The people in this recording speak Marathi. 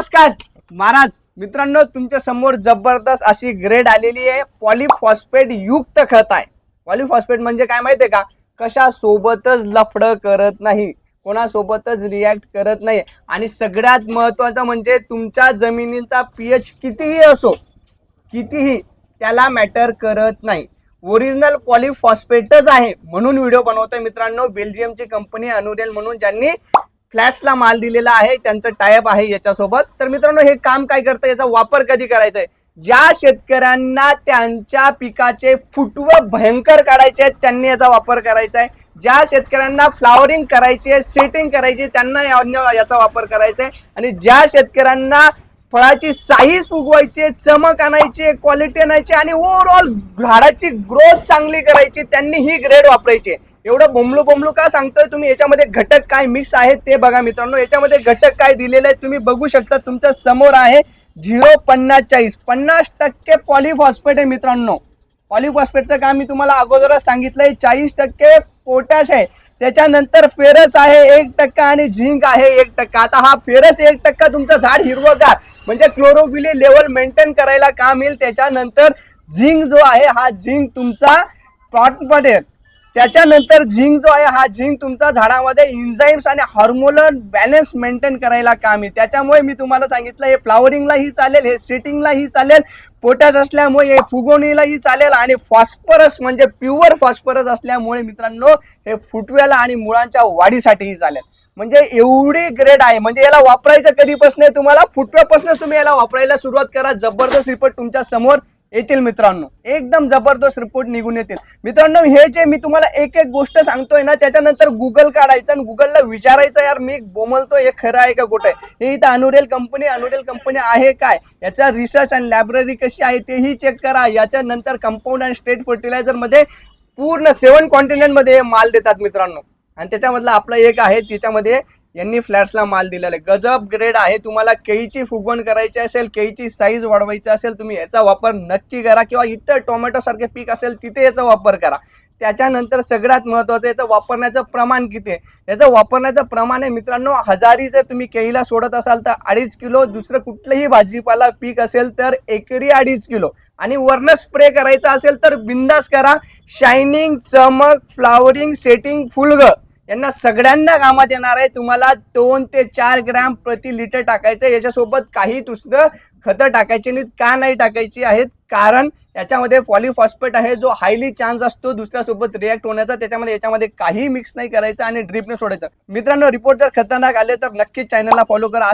नमस्कार महाराज मित्रांनो, तुमच्या समोर जबरदस्त अशी ग्रेड आलेली आहे. पॉलीफॉस्फेट युक्त खत आहे. पॉलीफॉस्फेट म्हणजे काय माहितीये का? कशा सोबतच लफडं करत नाही, कोणासोबतच रिॲक्ट करत नाही आणि सगळ्यात महत्त्वाचं म्हणजे तुमच्या जमिनीचा पीएच कितीही असो, कितीही, त्याला मॅटर करत नाही. ओरिजिनल पॉलीफॉस्फेटच आहे म्हणून व्हिडिओ बनवतोय मित्रांनो. बेल्जियमची कंपनी अनुरेल म्हणून, ज्यांनी फ्लॅट्सला माल दिलेला आहे, त्यांचं टायअप आहे याच्यासोबत. तर मित्रांनो, हे काम काय करतं, याचा वापर कधी करायचा आहे? ज्या शेतकऱ्यांना त्यांच्या पिकाचे फुटवे भयंकर काढायचे आहेत त्यांनी याचा वापर करायचा आहे. ज्या शेतकऱ्यांना फ्लावरिंग करायची आहे, सेटिंग करायची, त्यांना याचा वापर करायचा आहे. आणि ज्या शेतकऱ्यांना फळाची साईज फुगवायची, चमक आणायची, क्वालिटी आणायची आणि ओव्हरऑल झाडाची ग्रोथ चांगली करायची, त्यांनी ही ग्रेड वापरायची. एवढं बोंबलू का सांगतोय? तुम्ही याच्यामध्ये घटक काय मिक्स आहेत ते बघा मित्रांनो. याच्यामध्ये घटक काय दिलेले आहेत तुम्ही बघू शकता, तुमच्या समोर आहे. 0,45 50% पॉलीफॉस्फेट आहे मित्रांनो. पॉलीफॉस्फेटचं काम मी तुम्हाला अगोदरच सांगितलंय. 40% पोटॅश आहे, त्याच्यानंतर फेरस आहे 1% आणि झिंक आहे 1%. आता हा फेरस 1% तुमचं झाड हिरवगार म्हणजे क्लोरोफिल लेवल मेंटेन करायला काम येईल. त्याच्यानंतर झिंक जो आहे, हा झिंक तुमचा प्लॉटमध्ये, त्याच्यानंतर झिंक जो आहे, हा झिंक तुमचा झाडामध्ये एन्झाईम्स आणि हार्मोनल बॅलन्स मेंटेन करायला काम आहे. त्याच्यामुळे मी तुम्हाला सांगितलं, हे फ्लावरिंगलाही चालेल, हे सेटिंगलाही चालेल, पोटॅश असल्यामुळे हे फुगवणीलाही चालेल आणि फॉस्फरस म्हणजे प्युअर फॉस्फरस असल्यामुळे मित्रांनो हे फुटव्याला आणि मुळांच्या वाढीसाठीही चालेल. म्हणजे एवढी ग्रेड आहे. म्हणजे याला वापरायचं कधीपासून आहे? तुम्हाला फुटव्यापासूनच तुम्ही याला वापरायला सुरुवात करा. जबरदस्त रिपोर्ट तुमच्या समोर येतील मित्रांनो, एकदम जबरदस्त रिपोर्ट निघून येतील मित्रांनो. हे जे मी तुम्हाला एक एक गोष्ट सांगतोय ना, त्याच्यानंतर गुगल काढायचं आणि गुगलला विचारायचं, यार मी बोलतोय हे खरं आहे का खोटं आहे? हे इथं अनुरेल कंपनी आहे काय, याचा रिसर्च आणि लायब्ररी कशी आहे तेही चेक करा. याच्यानंतर कंपाऊंड आणि स्टेट फर्टिलायझर मध्ये पूर्ण 7 कॉन्टिनेंट मध्ये माल देतात मित्रांनो. आणि त्याच्यामधला आपला एक आहे, त्याच्यामध्ये यांनी फ्लॅट्सला माल दिलेला आहे. गजब ग्रेड आहे. तुम्हाला केळीची फुगवण करायची असेल, केळीची साईज वाढवायची असेल, तुम्ही याचा वापर नक्की करा. किंवा इतर टोमॅटो सारखे पीक असेल तिथे याचा वापर करा. त्याच्यानंतर सगळ्यात महत्त्वाचं, याचं वापरण्याचं प्रमाण किती आहे? याचं वापरण्याचं प्रमाण आहे मित्रांनो, 1000 जर तुम्ही केळीला सोडत असाल तर 2.5 किलो, दुसरं कुठलंही भाजीपाला पीक असेल तर एकरी 2.5 किलो. आणि वरनं स्प्रे करायचा असेल तर बिंदास करा. शायनिंग, चमक, फ्लावरिंग, सेटिंग, फुलग यांना सगळ्यांना कामात येणार आहे. तुम्हाला 2 ते 4 ग्रॅम प्रति लिटर टाकायचं. याच्यासोबत काही दुसरं खतं टाकायची नाहीत. का नाही टाकायची आहेत? कारण याच्यामध्ये पॉलीफॉस्फेट आहे, जो हायली चान्स असतो दुसऱ्यासोबत रिॲक्ट होण्याचा. त्याच्यामध्ये याच्यामध्ये काही मिक्स नाही करायचं आणि ड्रिपने सोडायचं. मित्रांनो, रिपोर्ट जर खतरनाक आले तर नक्कीच चॅनलला फॉलो करा.